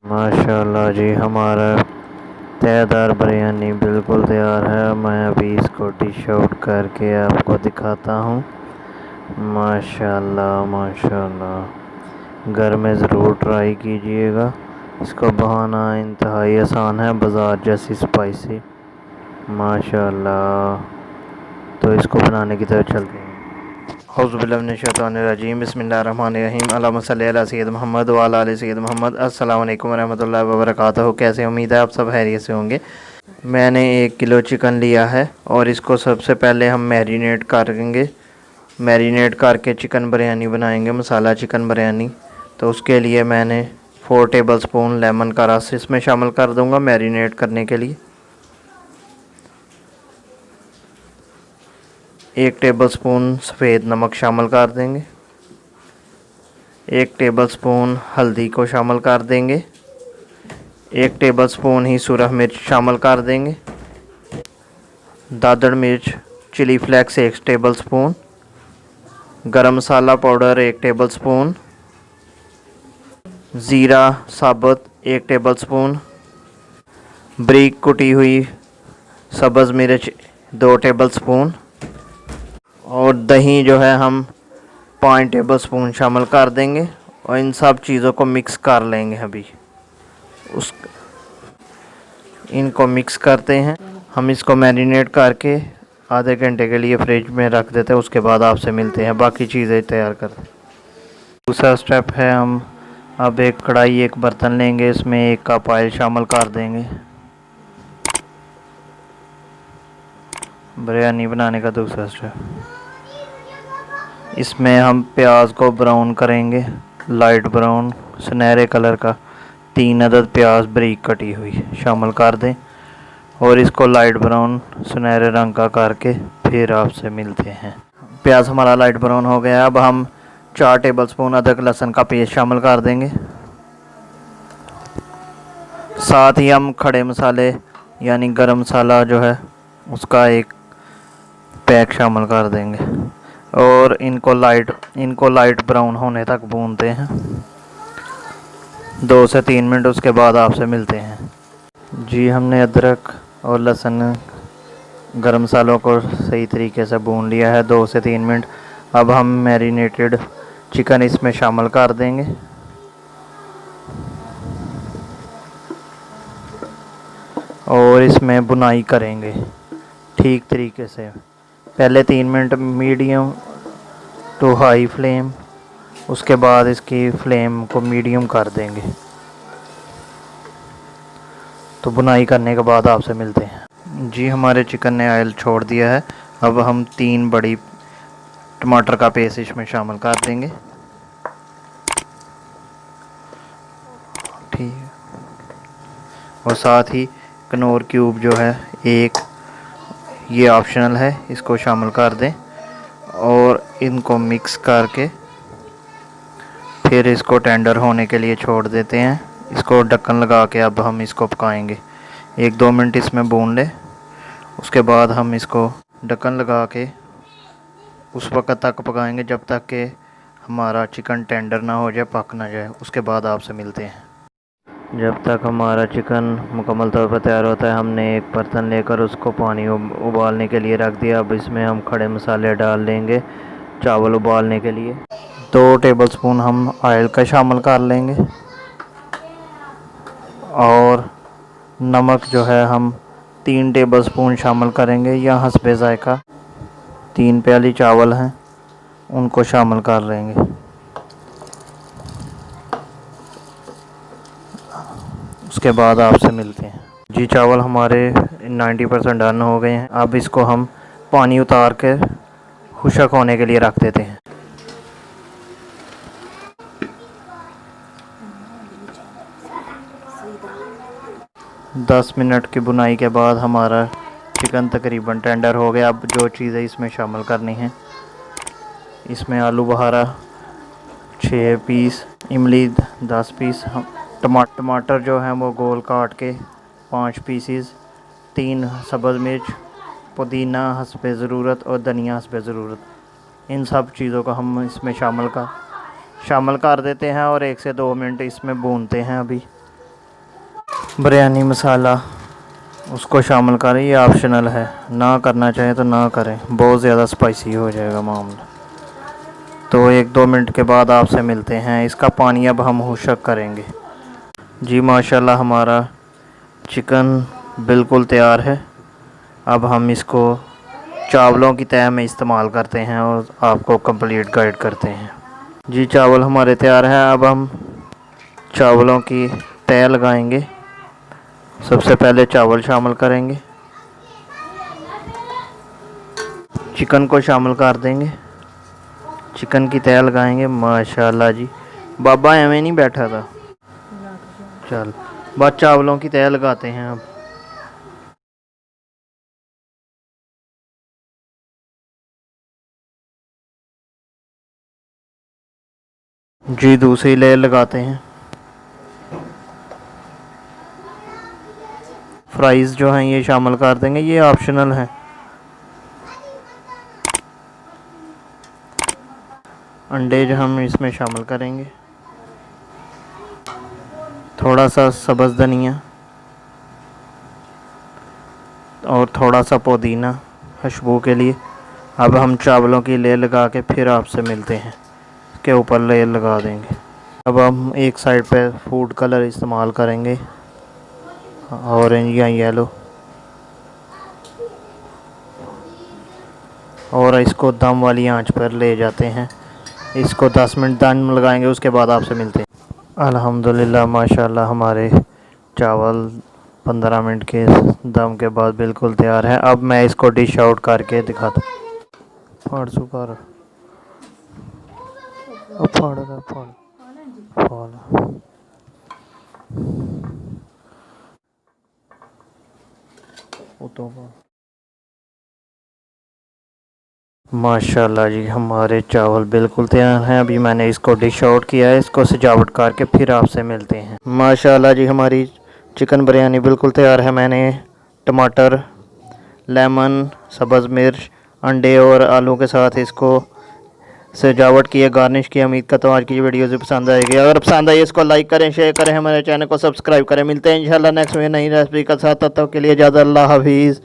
माशाल्लाह जी, हमारा तयदार बिरयानी बिल्कुल तैयार है। मैं अभी इसको डिश आउट करके आपको दिखाता हूँ। माशाल्लाह माशाल्लाह, घर में ज़रूर ट्राई कीजिएगा। इसको बनाना इंतहाई आसान है, बाज़ार जैसी स्पाइसी। माशाल्लाह, तो इसको बनाने की तरफ चलते हैं। औज़ुबिल्लाहिमिनश्शैतानिर्रजीम, बिस्मिल्लाहिर्रहमानिर्रहीम, अल्लाहुम्मा सल्लि अला सय्यिद मोहम्मद व अला आलि सय्यिद मोहम्मद। अस्सलाम वालेकुम वरहमतुल्लाहि वबरकातुहू। कैसे, उम्मीद है आप सब खैरियत से होंगे। मैंने 1 किलो चिकन लिया है और इसको सबसे पहले हम मैरिनेट करेंगे। मैरिनेट करके चिकन बिरयानी बनाएंगे, मसाला चिकन बिरयानी। तो उसके लिए मैंने 4 टेबलस्पून लेमन का रस इसमें शामिल कर दूंगा मैरिनेट करने के लिए। 1 टेबलस्पून सफ़ेद नमक शामिल कर देंगे। 1 टेबलस्पून हल्दी को शामिल कर देंगे। 1 टेबलस्पून ही सुरख मिर्च शामिल कर देंगे। दादड़ मिर्च चिली फ्लेक्स 1 टेबलस्पून। गरम मसाला पाउडर 1 टेबलस्पून। ज़ीरा साबुत 1 टेबलस्पून। बारीक कुटी हुई सब्ज़ मिर्च 2 टेबलस्पून। और दही जो है हम 5 टेबलस्पून शामिल कर देंगे और इन सब चीज़ों को मिक्स कर लेंगे। अभी इनको मिक्स करते हैं। हम इसको मैरिनेट करके आधे घंटे के लिए फ्रिज में रख देते हैं। उसके बाद आपसे मिलते हैं, बाकी चीज़ें तैयार करते हैं। दूसरा स्टेप है, हम अब एक कढ़ाई, एक बर्तन लेंगे, इसमें 1 कप ऑयल शामिल कर देंगे। बिरयानी बनाने का दूसरा स्टेप, इसमें हम प्याज को ब्राउन करेंगे, लाइट ब्राउन सुनहरे कलर का। 3 अदद प्याज बारीक कटी हुई शामिल कर दें और इसको लाइट ब्राउन सुनहरे रंग का करके फिर आपसे मिलते हैं। प्याज हमारा लाइट ब्राउन हो गया। अब हम 4 टेबलस्पून अदरक लहसुन का पेस्ट शामिल कर देंगे। साथ ही हम खड़े मसाले यानी गरम मसाला जो है उसका 1 पैक शामिल कर देंगे और इनको लाइट ब्राउन होने तक भूनते हैं 2 से 3 मिनट। उसके बाद आपसे मिलते हैं। जी, हमने अदरक और लहसुन गरम मसालों को सही तरीके से भून लिया है 2 से 3 मिनट। अब हम मैरिनेटेड चिकन इसमें शामिल कर देंगे और इसमें बुनाई करेंगे ठीक तरीके से। पहले 3 minute medium to high flame, उसके बाद इसकी फ्लेम को मीडियम कर देंगे। तो बुनाई करने के बाद आपसे मिलते हैं। जी, हमारे चिकन ने ऑयल छोड़ दिया है। अब हम 3 बड़ी टमाटर का पेस्ट इसमें शामिल कर देंगे। ठीक है, और साथ ही कनौर क्यूब जो है 1, ये ऑप्शनल है, इसको शामिल कर दें और इनको मिक्स करके फिर इसको टेंडर होने के लिए छोड़ देते हैं। इसको ढक्कन लगा के अब हम इसको पकाएंगे। 1-2 मिनट इसमें भून ले, उसके बाद हम इसको ढक्कन लगा के उस वक्त तक पकाएंगे जब तक कि हमारा चिकन टेंडर ना हो जाए, पक ना जाए। उसके बाद आपसे मिलते हैं। जब तक हमारा चिकन मुकम्मल तौर पर तैयार होता है, हमने एक बर्तन लेकर उसको पानी उबालने के लिए रख दिया। अब इसमें हम खड़े मसाले डाल लेंगे चावल उबालने के लिए। 2 टेबलस्पून हम ऑयल का शामिल कर लेंगे और नमक जो है हम 3 टेबलस्पून शामिल करेंगे या हस्बे ज़ायका। 3 प्याली चावल हैं, उनको शामिल कर लेंगे। उसके बाद आपसे मिलते हैं। जी, चावल हमारे 90% डन हो गए हैं। अब इसको हम पानी उतार के खुशक होने के लिए रख देते हैं। 10 मिनट की बुनाई के बाद हमारा चिकन तकरीबन टेंडर हो गया। अब जो चीज़ें इसमें शामिल करनी हैं, इसमें आलू बहारा 6 पीस, इमली 10 पीस, टमाटर जो हैं वो गोल काट के 5 पीसीस, 3 सब्ज़ मिर्च, पुदीना हस्बे ज़रूरत और धनिया हस्बे ज़रूरत। इन सब चीज़ों को हम इसमें शामिल कर देते हैं और 1 से 2 मिनट इसमें भूनते हैं। अभी बिरयानी मसाला उसको शामिल करें, ये ऑप्शनल है, ना करना चाहें तो ना करें, बहुत ज़्यादा स्पाइसी हो जाएगा मामला। तो 1-2 मिनट के बाद आपसे मिलते हैं। इसका पानी अब हम हुशक करेंगे। जी माशाल्लाह हमारा चिकन बिल्कुल तैयार है। अब हम इसको चावलों की तह में इस्तेमाल करते हैं और आपको कंप्लीट गाइड करते हैं। जी चावल हमारे तैयार हैं। अब हम चावलों की तह लगाएंगे। सबसे पहले चावल शामिल करेंगे, चिकन को शामिल कर देंगे, चिकन की तह लगाएंगे। माशाल्लाह जी, बाबा एवं नहीं बैठा था। चल बाद चावलों की तह लगाते हैं अब। जी दूसरी लेयर लगाते हैं। फ्राइज़ जो हैं ये शामिल कर देंगे, ये ऑप्शनल है। अंडे जो हम इसमें शामिल करेंगे, थोड़ा सा सब्ज़ धनिया और थोड़ा सा पुदीना खुशबू के लिए। अब हम चावलों की लेयर लगा के फिर आपसे मिलते हैं। इसके ऊपर लेयर लगा देंगे। अब हम एक साइड पे फूड कलर इस्तेमाल करेंगे, ऑरेंज या येलो, और इसको दम वाली आंच पर ले जाते हैं। इसको 10 मिनट दम लगाएंगे, उसके बाद आपसे मिलते हैं। अल्हम्दुलिल्लाह माशाल्लाह हमारे चावल 15 मिनट के दम के बाद बिल्कुल तैयार है। अब मैं इसको डिश आउट करके दिखाता हूँ। फाड़ सुकार फाड़ माशाल्लाह जी हमारे चावल बिल्कुल तैयार हैं। अभी मैंने इसको डिश आउट किया है, इसको सजावट करके फिर आपसे मिलते हैं। माशाल्लाह जी हमारी चिकन बिरयानी बिल्कुल तैयार है। मैंने टमाटर, लेमन, सब्ज़ मिर्च, अंडे और आलू के साथ इसको सजावट की है, गार्निश की। उम्मीद करता हूँ आज की वीडियो से पसंद आएगी। अगर पसंद आई इसको लाइक करें, शेयर करें, हमारे चैनल को सब्सक्राइब करें। मिलते हैं इंशाल्लाह नेक्स्ट में नई रेसिपी के साथ। तब तक के लिए इजाज़त, अल्लाह हाफिज़।